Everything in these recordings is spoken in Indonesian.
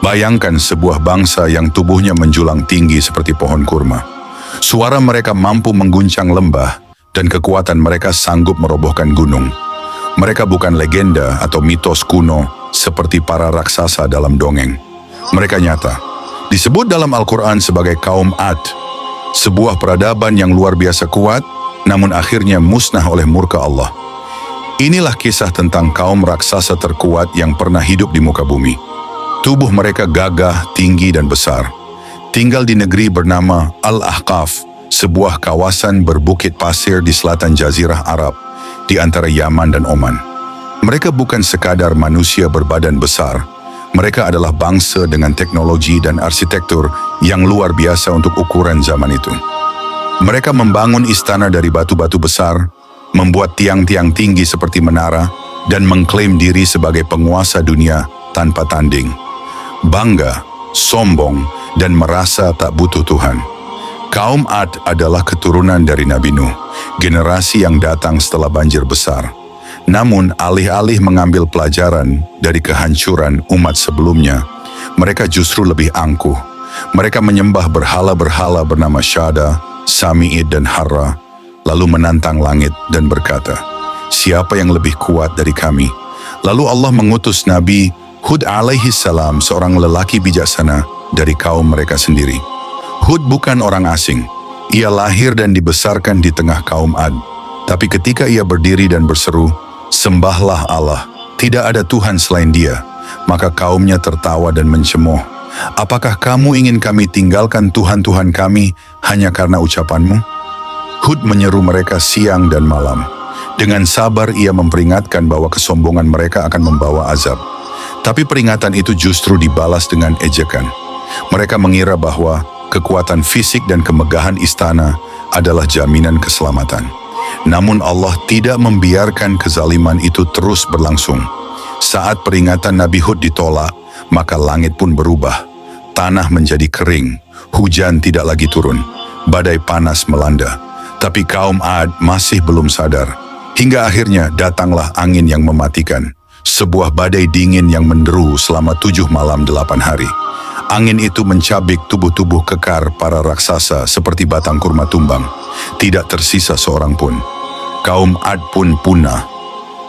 Bayangkan sebuah bangsa yang tubuhnya menjulang tinggi seperti pohon kurma. Suara mereka mampu mengguncang lembah, dan kekuatan mereka sanggup merobohkan gunung. Mereka bukan legenda atau mitos kuno seperti para raksasa dalam dongeng. Mereka nyata. Disebut dalam Al-Quran sebagai kaum Ad, sebuah peradaban yang luar biasa kuat, namun akhirnya musnah oleh murka Allah. Inilah kisah tentang kaum raksasa terkuat yang pernah hidup di muka bumi. Tubuh mereka gagah, tinggi, dan besar. Tinggal di negeri bernama Al-Ahqaf, sebuah kawasan berbukit pasir di selatan Jazirah Arab, di antara Yaman dan Oman. Mereka bukan sekadar manusia berbadan besar. Mereka adalah bangsa dengan teknologi dan arsitektur yang luar biasa untuk ukuran zaman itu. Mereka membangun istana dari batu-batu besar, membuat tiang-tiang tinggi seperti menara, dan mengklaim diri sebagai penguasa dunia tanpa tanding. Bangga, sombong, dan merasa tak butuh Tuhan. Kaum Ad adalah keturunan dari Nabi Nuh, generasi yang datang setelah banjir besar. Namun, alih-alih mengambil pelajaran dari kehancuran umat sebelumnya, mereka justru lebih angkuh. Mereka menyembah berhala-berhala bernama Syada, Sami'id, dan Harra, lalu menantang langit dan berkata, "Siapa yang lebih kuat dari kami?" Lalu Allah mengutus Nabi Hud alaihi salam, seorang lelaki bijaksana dari kaum mereka sendiri. Hud bukan orang asing. Ia lahir dan dibesarkan di tengah kaum Ad. Tapi ketika ia berdiri dan berseru, "Sembahlah Allah, tidak ada Tuhan selain Dia," maka kaumnya tertawa dan mencemooh. "Apakah kamu ingin kami tinggalkan Tuhan-Tuhan kami hanya karena ucapanmu?" Hud menyeru mereka siang dan malam. Dengan sabar ia memperingatkan bahwa kesombongan mereka akan membawa azab. Tapi peringatan itu justru dibalas dengan ejekan. Mereka mengira bahwa kekuatan fisik dan kemegahan istana adalah jaminan keselamatan. Namun Allah tidak membiarkan kezaliman itu terus berlangsung. Saat peringatan Nabi Hud ditolak, maka langit pun berubah. Tanah menjadi kering, hujan tidak lagi turun, badai panas melanda. Tapi kaum Ad masih belum sadar. Hingga akhirnya datanglah angin yang mematikan. Sebuah badai dingin yang menderu selama 7 malam 8 hari. Angin itu mencabik tubuh-tubuh kekar para raksasa seperti batang kurma tumbang. Tidak tersisa seorang pun. Kaum Ad pun punah.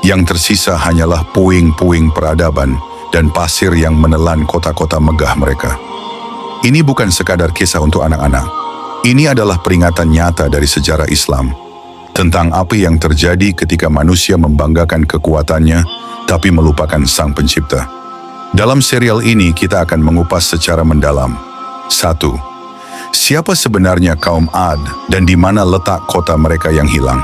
Yang tersisa hanyalah puing-puing peradaban dan pasir yang menelan kota-kota megah mereka. Ini bukan sekadar kisah untuk anak-anak. Ini adalah peringatan nyata dari sejarah Islam tentang apa yang terjadi ketika manusia membanggakan kekuatannya tapi melupakan Sang Pencipta. Dalam serial ini kita akan mengupas secara mendalam. 1. Siapa sebenarnya kaum Ad dan di mana letak kota mereka yang hilang?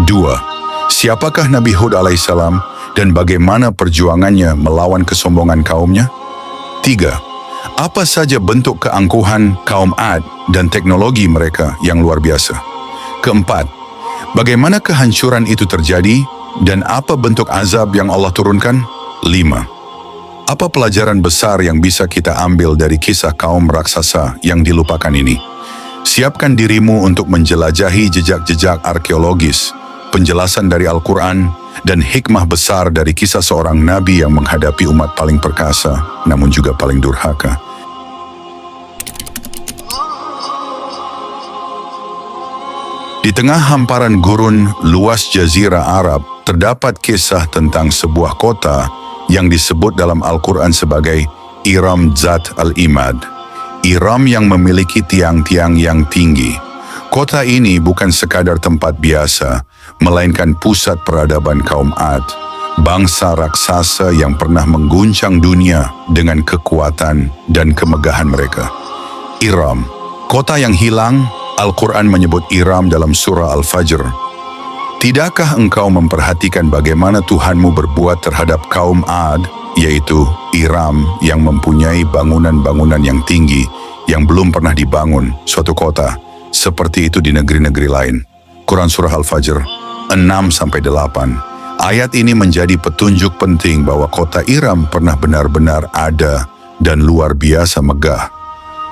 2. Siapakah Nabi Hud alaihissalam dan bagaimana perjuangannya melawan kesombongan kaumnya? 3. Apa saja bentuk keangkuhan kaum Ad dan teknologi mereka yang luar biasa? 4. Bagaimana kehancuran itu terjadi dan apa bentuk azab yang Allah turunkan? 5. Apa pelajaran besar yang bisa kita ambil dari kisah kaum raksasa yang dilupakan ini? Siapkan dirimu untuk menjelajahi jejak-jejak arkeologis, penjelasan dari Al-Quran, dan hikmah besar dari kisah seorang nabi yang menghadapi umat paling perkasa, namun juga paling durhaka. Di tengah hamparan gurun luas Jazirah Arab, terdapat kisah tentang sebuah kota yang disebut dalam Al-Quran sebagai Iram Zat Al-Imad. Iram yang memiliki tiang-tiang yang tinggi. Kota ini bukan sekadar tempat biasa, melainkan pusat peradaban kaum Ad, bangsa raksasa yang pernah mengguncang dunia dengan kekuatan dan kemegahan mereka. Iram, kota yang hilang. Al-Quran menyebut Iram dalam surah Al-Fajr. Tidakkah engkau memperhatikan bagaimana Tuhanmu berbuat terhadap kaum Ad, yaitu Iram yang mempunyai bangunan-bangunan yang tinggi yang belum pernah dibangun suatu kota seperti itu di negeri-negeri lain. Quran surah Al-Fajr 6-8. Ayat ini menjadi petunjuk penting bahwa kota Iram pernah benar-benar ada dan luar biasa megah.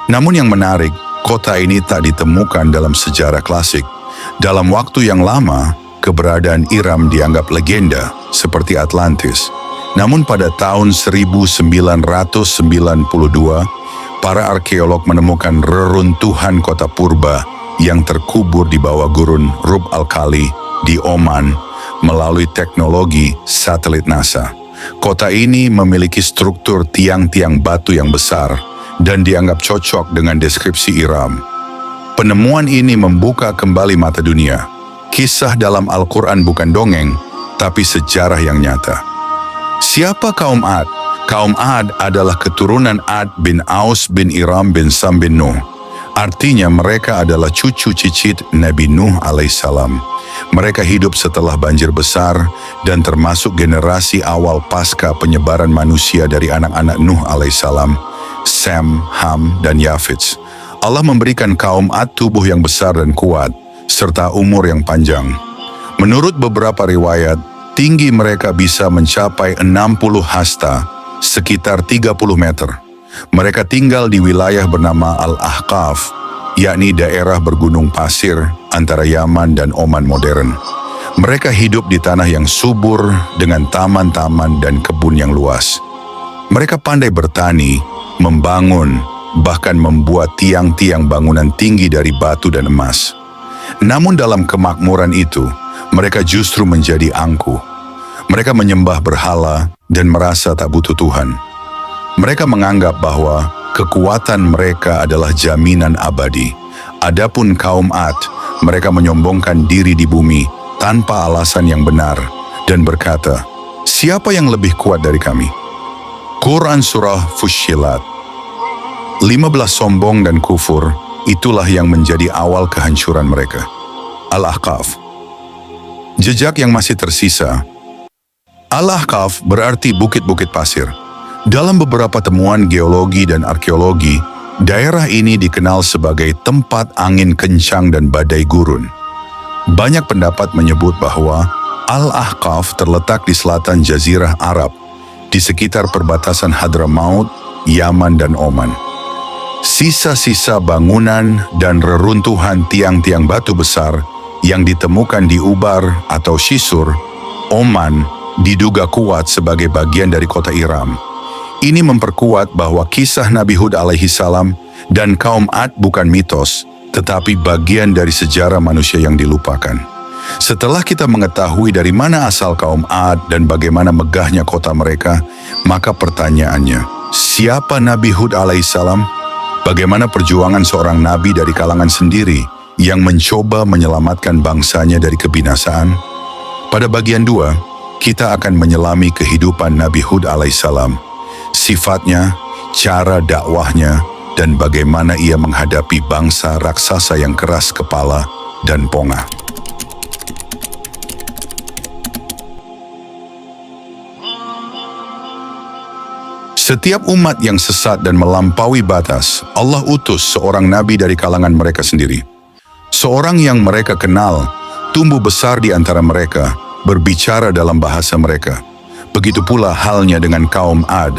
Namun yang menarik, kota ini tak ditemukan dalam sejarah klasik. Dalam waktu yang lama, keberadaan Iram dianggap legenda seperti Atlantis. Namun pada tahun 1992, para arkeolog menemukan reruntuhan kota purba yang terkubur di bawah gurun Rub al-Khali di Oman melalui teknologi satelit NASA. Kota ini memiliki struktur tiang-tiang batu yang besar dan dianggap cocok dengan deskripsi Iram. Penemuan ini membuka kembali mata dunia. Kisah dalam Al-Quran bukan dongeng, tapi sejarah yang nyata. Siapa kaum Ad? Kaum Ad adalah keturunan Ad bin Aus bin Iram bin Sam bin Nuh. Artinya mereka adalah cucu cicit Nabi Nuh alaihissalam. Mereka hidup setelah banjir besar dan termasuk generasi awal pasca penyebaran manusia dari anak-anak Nuh alaihissalam, Sem, Ham, dan Yafits. Allah memberikan kaum Ad tubuh yang besar dan kuat, serta umur yang panjang. Menurut beberapa riwayat, tinggi mereka bisa mencapai 60 hasta, sekitar 30 meter. Mereka tinggal di wilayah bernama Al-Ahqaf, yakni daerah bergunung pasir antara Yaman dan Oman modern. Mereka hidup di tanah yang subur dengan taman-taman dan kebun yang luas. Mereka pandai bertani, membangun, bahkan membuat tiang-tiang bangunan tinggi dari batu dan emas. Namun dalam kemakmuran itu, mereka justru menjadi angkuh. Mereka menyembah berhala dan merasa tak butuh Tuhan. Mereka menganggap bahwa kekuatan mereka adalah jaminan abadi. Adapun kaum Ad, mereka menyombongkan diri di bumi tanpa alasan yang benar dan berkata, "Siapa yang lebih kuat dari kami?" Quran Surah Fussilat. 15 sombong dan kufur, itulah yang menjadi awal kehancuran mereka. Al-Ahqaf. Jejak yang masih tersisa. Al-Ahqaf berarti bukit-bukit pasir. Dalam beberapa temuan geologi dan arkeologi, daerah ini dikenal sebagai tempat angin kencang dan badai gurun. Banyak pendapat menyebut bahwa Al-Ahqaf terletak di selatan Jazirah Arab, di sekitar perbatasan Hadramaut, Yaman, dan Oman. Sisa-sisa bangunan dan reruntuhan tiang-tiang batu besar yang ditemukan di Ubar atau Shisur, Oman, diduga kuat sebagai bagian dari kota Iram. Ini memperkuat bahwa kisah Nabi Hud alaihissalam dan kaum Ad bukan mitos, tetapi bagian dari sejarah manusia yang dilupakan. Setelah kita mengetahui dari mana asal kaum Ad dan bagaimana megahnya kota mereka, maka pertanyaannya, siapa Nabi Hud alaihissalam? Bagaimana perjuangan seorang nabi dari kalangan sendiri yang mencoba menyelamatkan bangsanya dari kebinasaan? Pada bagian 2, kita akan menyelami kehidupan Nabi Hud alaihissalam, sifatnya, cara dakwahnya, dan bagaimana ia menghadapi bangsa raksasa yang keras kepala dan pongah. Setiap umat yang sesat dan melampaui batas, Allah utus seorang nabi dari kalangan mereka sendiri. Seorang yang mereka kenal, tumbuh besar di antara mereka, berbicara dalam bahasa mereka. Begitu pula halnya dengan kaum Ad.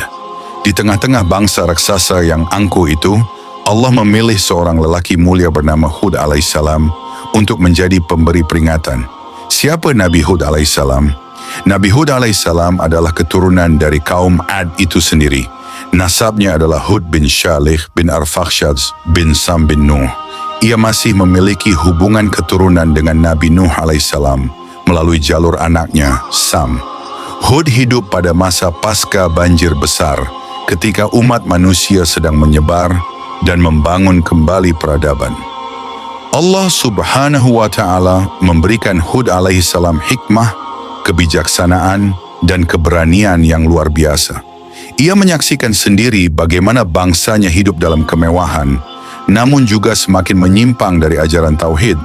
Di tengah-tengah bangsa raksasa yang angkuh itu, Allah memilih seorang lelaki mulia bernama Hud alaihissalam untuk menjadi pemberi peringatan. Siapa Nabi Hud alaihissalam? Nabi Hud alaihissalam adalah keturunan dari kaum Ad itu sendiri. Nasabnya adalah Hud bin Shalih bin Arfakhshad bin Sam bin Nuh. Ia masih memiliki hubungan keturunan dengan Nabi Nuh alaihissalam melalui jalur anaknya, Sam. Hud hidup pada masa pasca banjir besar, ketika umat manusia sedang menyebar dan membangun kembali peradaban. Allah subhanahu wa ta'ala memberikan Hud alaihissalam hikmah, kebijaksanaan, dan keberanian yang luar biasa. Ia menyaksikan sendiri bagaimana bangsanya hidup dalam kemewahan, namun juga semakin menyimpang dari ajaran tauhid.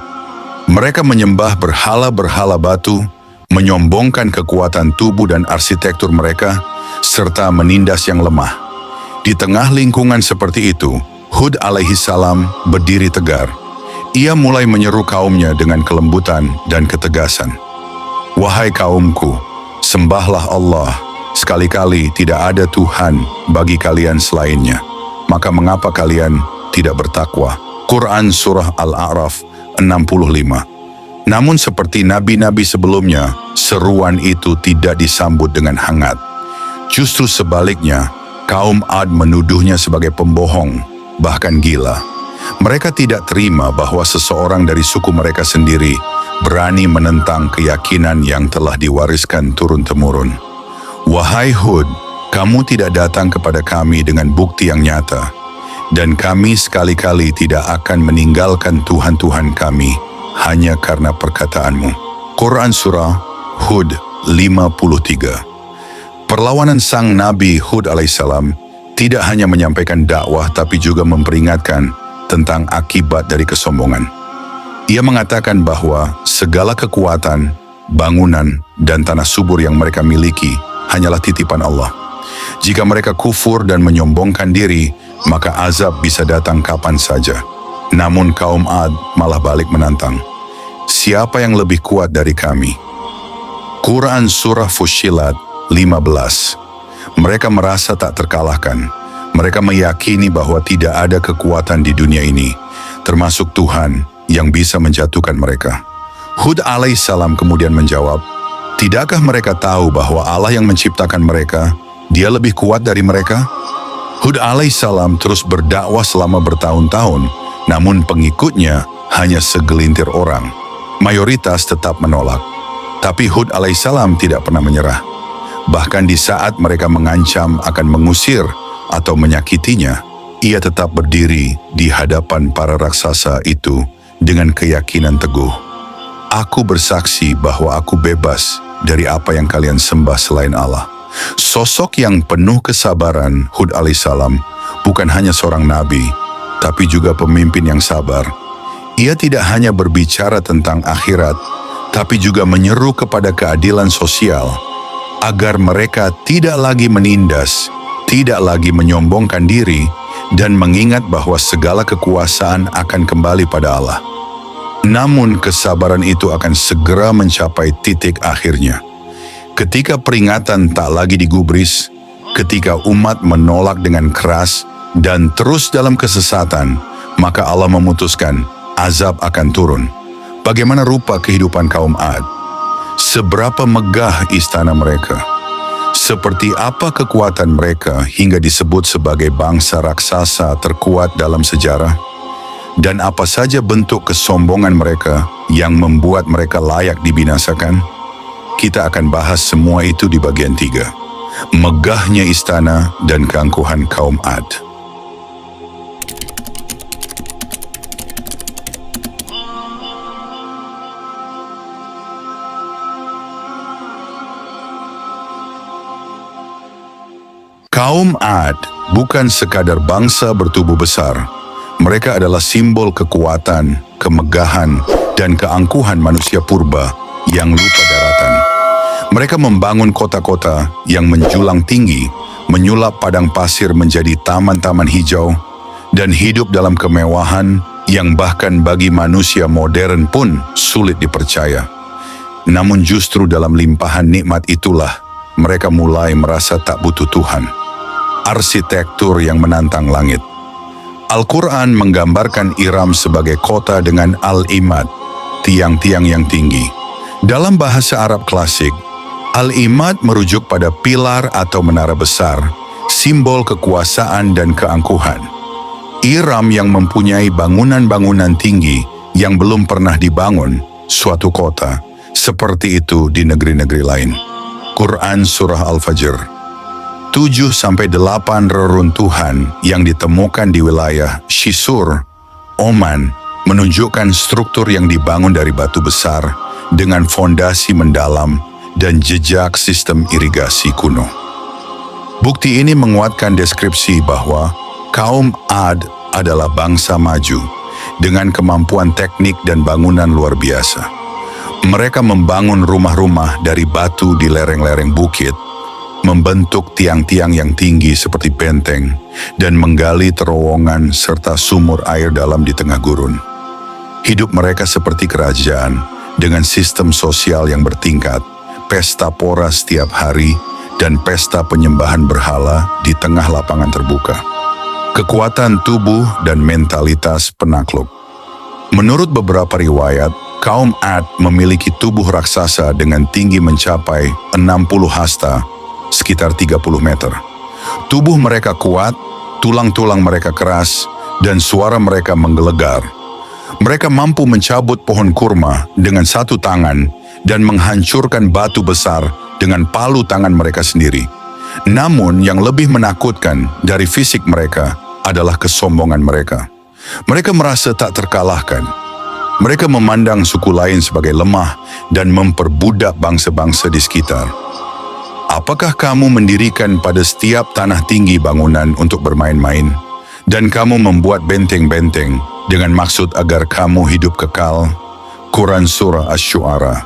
Mereka menyembah berhala-berhala batu, menyombongkan kekuatan tubuh dan arsitektur mereka, serta menindas yang lemah. Di tengah lingkungan seperti itu, Hud alaihissalam berdiri tegar. Ia mulai menyeru kaumnya dengan kelembutan dan ketegasan. Wahai kaumku, sembahlah Allah, sekali-kali tidak ada Tuhan bagi kalian selainnya. Maka mengapa kalian tidak bertakwa? Quran Surah Al-A'raf 65. Namun seperti nabi-nabi sebelumnya, seruan itu tidak disambut dengan hangat. Justru sebaliknya, kaum Ad menuduhnya sebagai pembohong, bahkan gila. Mereka tidak terima bahwa seseorang dari suku mereka sendiri berani menentang keyakinan yang telah diwariskan turun-temurun. Wahai Hud, kamu tidak datang kepada kami dengan bukti yang nyata, dan kami sekali-kali tidak akan meninggalkan Tuhan-Tuhan kami hanya karena perkataanmu. Quran Surah Hud 53. Perlawanan sang Nabi Hud alaihissalam tidak hanya menyampaikan dakwah tapi juga memperingatkan tentang akibat dari kesombongan. Ia mengatakan bahwa segala kekuatan, bangunan, dan tanah subur yang mereka miliki hanyalah titipan Allah. Jika mereka kufur dan menyombongkan diri, maka azab bisa datang kapan saja. Namun kaum Ad malah balik menantang. Siapa yang lebih kuat dari kami? Quran Surah Fussilat 15. Mereka merasa tak terkalahkan. Mereka meyakini bahwa tidak ada kekuatan di dunia ini, termasuk Tuhan, yang bisa menjatuhkan mereka. Hud alaihissalam kemudian menjawab, tidakkah mereka tahu bahwa Allah yang menciptakan mereka, Dia lebih kuat dari mereka? Hud alaihissalam terus berdakwah selama bertahun-tahun, namun pengikutnya hanya segelintir orang. Mayoritas tetap menolak. Tapi Hud alaihissalam tidak pernah menyerah. Bahkan di saat mereka mengancam akan mengusir atau menyakitinya, ia tetap berdiri di hadapan para raksasa itu dengan keyakinan teguh. Aku bersaksi bahwa aku bebas dari apa yang kalian sembah selain Allah. Sosok yang penuh kesabaran Hud alaihissalam bukan hanya seorang nabi, tapi juga pemimpin yang sabar. Ia tidak hanya berbicara tentang akhirat, tapi juga menyeru kepada keadilan sosial, agar mereka tidak lagi menindas, tidak lagi menyombongkan diri, dan mengingat bahwa segala kekuasaan akan kembali pada Allah. Namun kesabaran itu akan segera mencapai titik akhirnya. Ketika peringatan tak lagi digubris, ketika umat menolak dengan keras dan terus dalam kesesatan, maka Allah memutuskan azab akan turun. Bagaimana rupa kehidupan kaum Ad? Seberapa megah istana mereka? Seperti apa kekuatan mereka hingga disebut sebagai bangsa raksasa terkuat dalam sejarah? Dan apa saja bentuk kesombongan mereka yang membuat mereka layak dibinasakan? Kita akan bahas semua itu di bagian 3. Megahnya istana dan keangkuhan kaum Ad. Kaum Ad bukan sekadar bangsa bertubuh besar. Mereka adalah simbol kekuatan, kemegahan, dan keangkuhan manusia purba yang lupa daratan. Mereka membangun kota-kota yang menjulang tinggi, menyulap padang pasir menjadi taman-taman hijau, dan hidup dalam kemewahan yang bahkan bagi manusia modern pun sulit dipercaya. Namun justru dalam limpahan nikmat itulah mereka mulai merasa tak butuh Tuhan. Arsitektur yang menantang langit. Al-Quran menggambarkan Iram sebagai kota dengan Al-Imad, tiang-tiang yang tinggi. Dalam bahasa Arab klasik, Al-Imad merujuk pada pilar atau menara besar, simbol kekuasaan dan keangkuhan. Iram yang mempunyai bangunan-bangunan tinggi yang belum pernah dibangun suatu kota, seperti itu di negeri-negeri lain. Quran Surah Al-Fajr. 7-8 reruntuhan yang ditemukan di wilayah Shisur, Oman, menunjukkan struktur yang dibangun dari batu besar dengan fondasi mendalam dan jejak sistem irigasi kuno. Bukti ini menguatkan deskripsi bahwa kaum Ad adalah bangsa maju dengan kemampuan teknik dan bangunan luar biasa. Mereka membangun rumah-rumah dari batu di lereng-lereng bukit, membentuk tiang-tiang yang tinggi seperti benteng, dan menggali terowongan serta sumur air dalam di tengah gurun. Hidup mereka seperti kerajaan, dengan sistem sosial yang bertingkat, pesta pora setiap hari, dan pesta penyembahan berhala di tengah lapangan terbuka. Kekuatan tubuh dan mentalitas penakluk. Menurut beberapa riwayat, kaum Ad memiliki tubuh raksasa dengan tinggi mencapai 60 hasta, sekitar 30 meter. Tubuh mereka kuat, tulang-tulang mereka keras, dan suara mereka menggelegar. Mereka mampu mencabut pohon kurma dengan satu tangan dan menghancurkan batu besar dengan palu tangan mereka sendiri. Namun yang lebih menakutkan dari fisik mereka adalah kesombongan mereka. Mereka merasa tak terkalahkan. Mereka memandang suku lain sebagai lemah dan memperbudak bangsa-bangsa di sekitar. Apakah kamu mendirikan pada setiap tanah tinggi bangunan untuk bermain-main? Dan kamu membuat benteng-benteng dengan maksud agar kamu hidup kekal? Quran Surah Asy-Syu'ara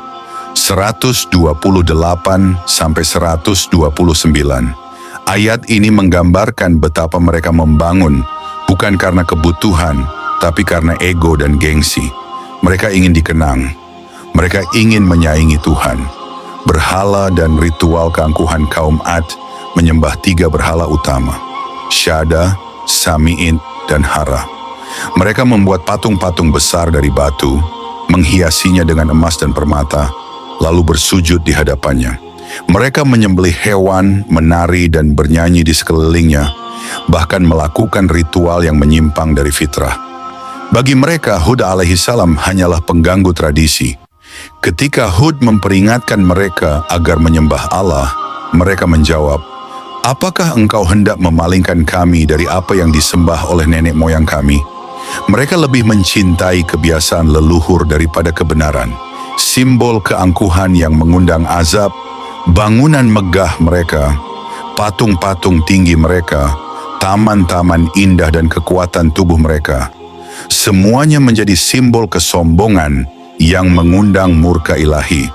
128-129. Ayat ini menggambarkan betapa mereka membangun bukan karena kebutuhan, tapi karena ego dan gengsi. Mereka ingin dikenang. Mereka ingin menyaingi Tuhan. Berhala dan ritual keangkuhan kaum Ad menyembah 3 berhala utama, Syada, Sami'in, dan Hara. Mereka membuat patung-patung besar dari batu, menghiasinya dengan emas dan permata, lalu bersujud di hadapannya. Mereka menyembelih hewan, menari dan bernyanyi di sekelilingnya, bahkan melakukan ritual yang menyimpang dari fitrah. Bagi mereka, Hud alaihissalam hanyalah pengganggu tradisi. Ketika Hud memperingatkan mereka agar menyembah Allah, mereka menjawab, "Apakah engkau hendak memalingkan kami dari apa yang disembah oleh nenek moyang kami?" Mereka lebih mencintai kebiasaan leluhur daripada kebenaran. Simbol keangkuhan yang mengundang azab, bangunan megah mereka, patung-patung tinggi mereka, taman-taman indah dan kekuatan tubuh mereka, semuanya menjadi simbol kesombongan yang mengundang murka ilahi.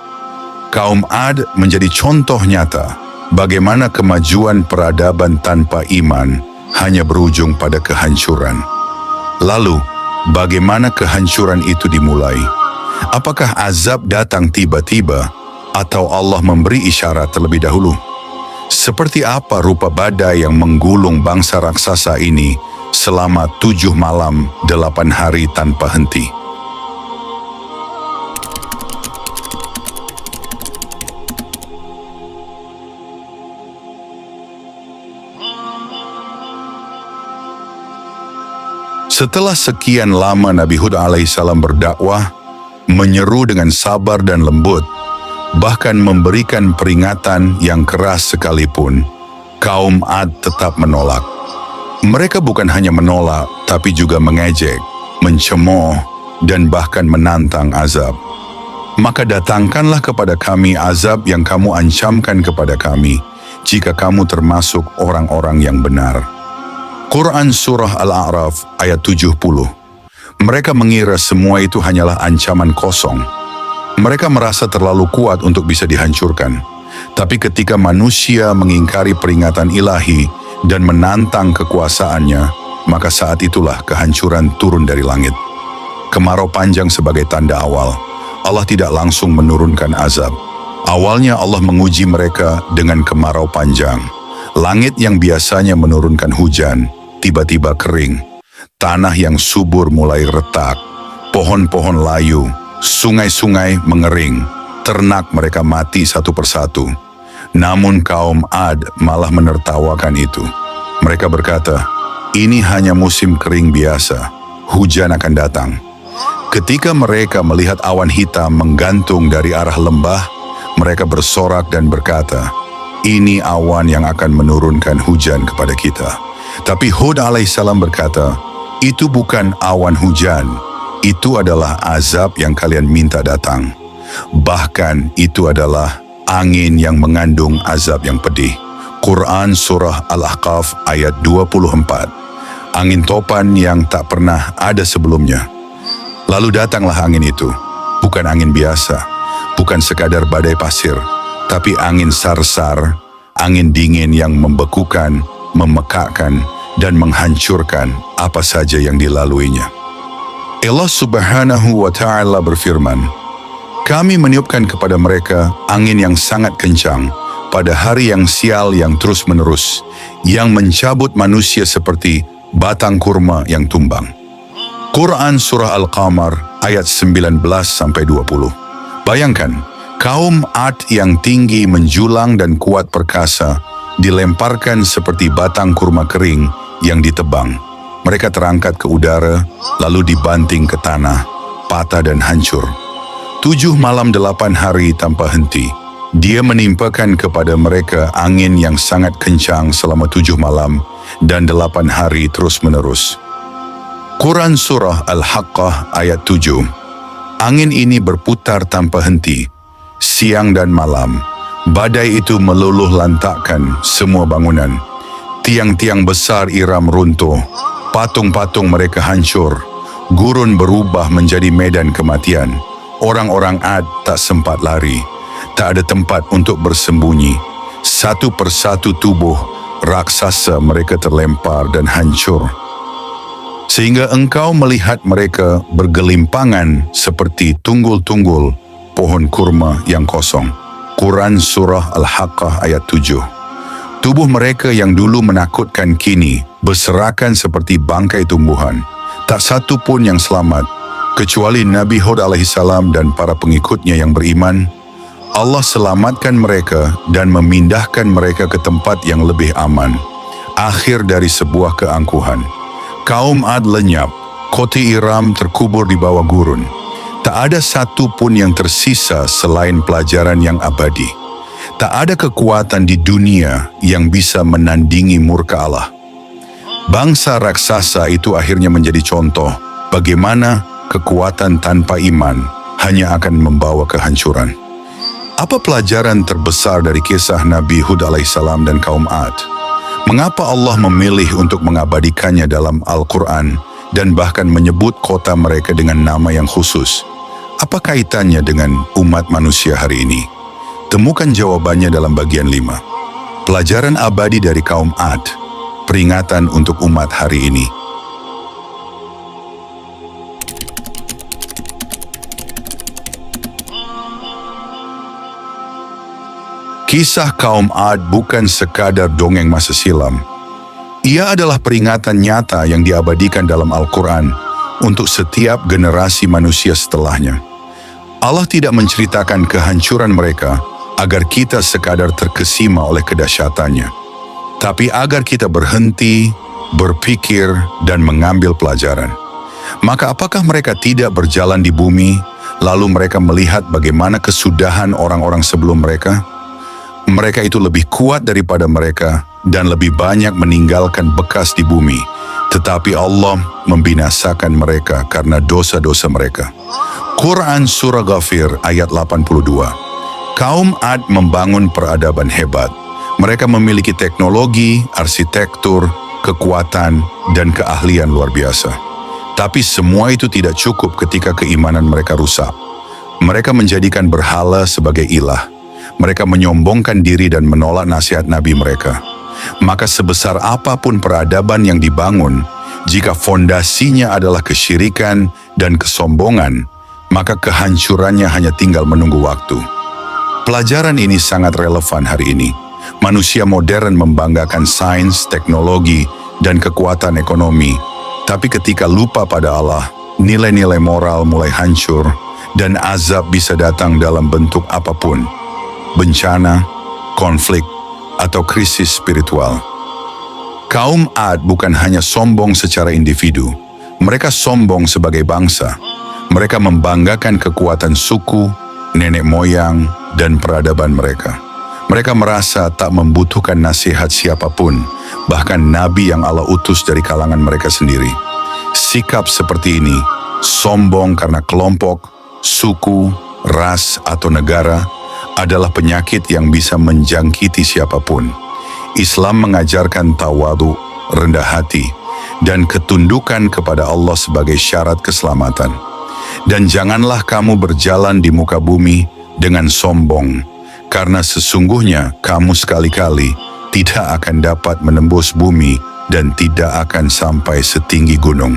Kaum Ad menjadi contoh nyata bagaimana kemajuan peradaban tanpa iman hanya berujung pada kehancuran. Lalu, bagaimana kehancuran itu dimulai? Apakah azab datang tiba-tiba atau Allah memberi isyarat terlebih dahulu? Seperti apa rupa badai yang menggulung bangsa raksasa ini selama 7 malam 8 hari tanpa henti? Setelah sekian lama Nabi Hud alaihissalam berdakwah, menyeru dengan sabar dan lembut, bahkan memberikan peringatan yang keras sekalipun, kaum Ad tetap menolak. Mereka bukan hanya menolak, tapi juga mengejek, mencemooh, dan bahkan menantang azab. Maka datangkanlah kepada kami azab yang kamu ancamkan kepada kami, jika kamu termasuk orang-orang yang benar. Quran Surah Al-A'raf ayat 70. Mereka mengira semua itu hanyalah ancaman kosong. Mereka merasa terlalu kuat untuk bisa dihancurkan. Tapi ketika manusia mengingkari peringatan ilahi dan menantang kekuasaannya, maka saat itulah kehancuran turun dari langit. Kemarau panjang sebagai tanda awal. Allah tidak langsung menurunkan azab. Awalnya Allah menguji mereka dengan kemarau panjang. Langit yang biasanya menurunkan hujan, tiba-tiba kering. Tanah yang subur mulai retak. Pohon-pohon layu, sungai-sungai mengering. Ternak mereka mati satu persatu. Namun kaum Ad malah menertawakan itu. Mereka berkata, "Ini hanya musim kering biasa. Hujan akan datang." Ketika mereka melihat awan hitam menggantung dari arah lembah, mereka bersorak dan berkata, "Ini awan yang akan menurunkan hujan kepada kita." Tapi Hud alaihissalam berkata, "Itu bukan awan hujan, itu adalah azab yang kalian minta datang. Bahkan itu adalah angin yang mengandung azab yang pedih." Quran Surah Al-Ahqaf ayat 24. Angin topan yang tak pernah ada sebelumnya. Lalu datanglah angin itu, bukan angin biasa, bukan sekadar badai pasir, tapi angin sarsar, angin dingin yang membekukan, memekakkan, dan menghancurkan apa saja yang dilaluinya. Allah Subhanahu wa Ta'ala berfirman, "Kami meniupkan kepada mereka angin yang sangat kencang pada hari yang sial yang terus-menerus, yang mencabut manusia seperti batang kurma yang tumbang." Quran Surah Al-Qamar ayat 19-20. Bayangkan, Kaum Ad yang tinggi menjulang dan kuat perkasa dilemparkan seperti batang kurma kering yang ditebang. Mereka terangkat ke udara, lalu dibanting ke tanah, patah dan hancur. 7 malam 8 hari tanpa henti. Dia menimpakan kepada mereka angin yang sangat kencang selama 7 malam dan 8 hari terus-menerus. Quran Surah Al-Haqqah ayat 7. Angin ini berputar tanpa henti, siang dan malam. Badai itu meluluh lantakkan semua bangunan. Tiang-tiang besar Iram runtuh, patung-patung mereka hancur, gurun berubah menjadi medan kematian. Orang-orang Ad tak sempat lari, tak ada tempat untuk bersembunyi. Satu persatu tubuh raksasa mereka terlempar dan hancur. Sehingga engkau melihat mereka bergelimpangan seperti tunggul-tunggul pohon kurma yang kosong. Quran Surah Al-Haqqah ayat 7. Tubuh mereka yang dulu menakutkan kini berserakan seperti bangkai tumbuhan. Tak satu pun yang selamat, kecuali Nabi Hud alaihissalam dan para pengikutnya yang beriman. Allah selamatkan mereka dan memindahkan mereka ke tempat yang lebih aman. Akhir dari sebuah keangkuhan. Kaum Ad lenyap, kota Iram terkubur di bawah gurun. Tak ada satu pun yang tersisa selain pelajaran yang abadi. Tak ada kekuatan di dunia yang bisa menandingi murka Allah. Bangsa raksasa itu akhirnya menjadi contoh bagaimana kekuatan tanpa iman hanya akan membawa kehancuran. Apa pelajaran terbesar dari kisah Nabi Hud alaihissalam dan kaum Ad? Mengapa Allah memilih untuk mengabadikannya dalam Al-Quran dan bahkan menyebut kota mereka dengan nama yang khusus? Apa kaitannya dengan umat manusia hari ini? Temukan jawabannya dalam bagian 5. Pelajaran abadi dari kaum Ad, peringatan untuk umat hari ini. Kisah kaum Ad bukan sekadar dongeng masa silam. Ia adalah peringatan nyata yang diabadikan dalam Al-Quran untuk setiap generasi manusia setelahnya. Allah tidak menceritakan kehancuran mereka agar kita sekadar terkesima oleh kedahsyatannya, tapi agar kita berhenti, berpikir, dan mengambil pelajaran. Maka apakah mereka tidak berjalan di bumi, lalu mereka melihat bagaimana kesudahan orang-orang sebelum mereka? Mereka itu lebih kuat daripada mereka dan lebih banyak meninggalkan bekas di bumi. Tetapi Allah membinasakan mereka karena dosa-dosa mereka. Quran Surah Ghafir ayat 82. Kaum Ad membangun peradaban hebat. Mereka memiliki teknologi, arsitektur, kekuatan, dan keahlian luar biasa. Tapi semua itu tidak cukup ketika keimanan mereka rusak. Mereka menjadikan berhala sebagai ilah. Mereka menyombongkan diri dan menolak nasihat Nabi mereka. Maka sebesar apapun peradaban yang dibangun, jika fondasinya adalah kesyirikan dan kesombongan, maka kehancurannya hanya tinggal menunggu waktu. Pelajaran ini sangat relevan hari ini. Manusia modern membanggakan sains, teknologi, dan kekuatan ekonomi. Tapi ketika lupa pada Allah, nilai-nilai moral mulai hancur dan azab bisa datang dalam bentuk apapun. Bencana, konflik, atau krisis spiritual. Kaum Ad bukan hanya sombong secara individu, mereka sombong sebagai bangsa. Mereka membanggakan kekuatan suku, nenek moyang, dan peradaban mereka. Mereka merasa tak membutuhkan nasihat siapapun, bahkan Nabi yang Allah utus dari kalangan mereka sendiri. Sikap seperti ini, sombong karena kelompok, suku, ras, atau negara, adalah penyakit yang bisa menjangkiti siapapun. Islam mengajarkan tawadu, rendah hati, dan ketundukan kepada Allah sebagai syarat keselamatan. Dan janganlah kamu berjalan di muka bumi dengan sombong, karena sesungguhnya kamu sekali-kali tidak akan dapat menembus bumi dan tidak akan sampai setinggi gunung.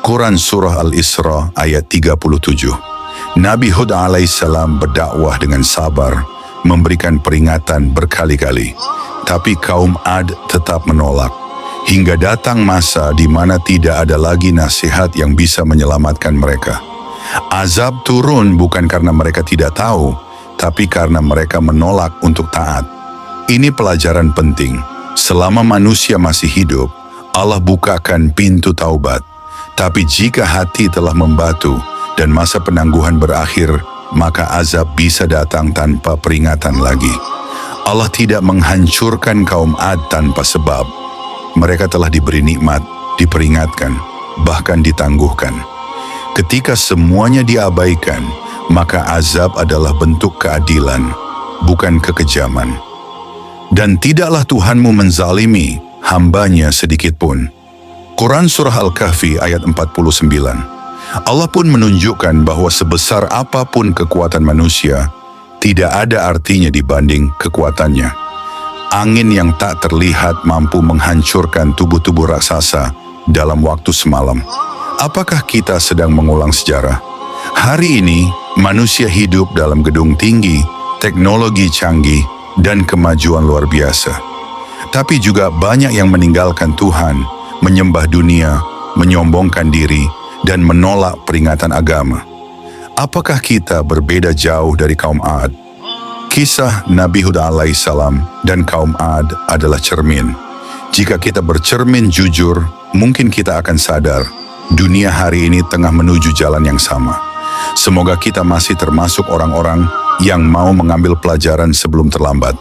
Quran Surah Al-Isra ayat 37. Nabi Hud alaihissalam berdakwah dengan sabar, memberikan peringatan berkali-kali. Tapi kaum Ad tetap menolak. Hingga datang masa di mana tidak ada lagi nasihat yang bisa menyelamatkan mereka. Azab turun bukan karena mereka tidak tahu, tapi karena mereka menolak untuk taat. Ini pelajaran penting. Selama manusia masih hidup, Allah bukakan pintu taubat. Tapi jika hati telah membatu dan masa penangguhan berakhir, maka azab bisa datang tanpa peringatan lagi. Allah tidak menghancurkan kaum Ad tanpa sebab. Mereka telah diberi nikmat, diperingatkan, bahkan ditangguhkan. Ketika semuanya diabaikan, maka azab adalah bentuk keadilan, bukan kekejaman. Dan tidaklah Tuhanmu menzalimi hambanya sedikit pun. Quran Surah Al-Kahfi ayat 49. Allah pun menunjukkan bahwa sebesar apapun kekuatan manusia, tidak ada artinya dibanding kekuatannya. Angin yang tak terlihat mampu menghancurkan tubuh-tubuh raksasa dalam waktu semalam. Apakah kita sedang mengulang sejarah? Hari ini, manusia hidup dalam gedung tinggi, teknologi canggih, dan kemajuan luar biasa. Tapi juga banyak yang meninggalkan Tuhan, menyembah dunia, menyombongkan diri, dan menolak peringatan agama. Apakah kita berbeda jauh dari kaum Ad? Kisah Nabi Hud alaihissalam dan kaum Ad adalah cermin. Jika kita bercermin jujur, mungkin kita akan sadar dunia hari ini tengah menuju jalan yang sama. Semoga kita masih termasuk orang-orang yang mau mengambil pelajaran sebelum terlambat.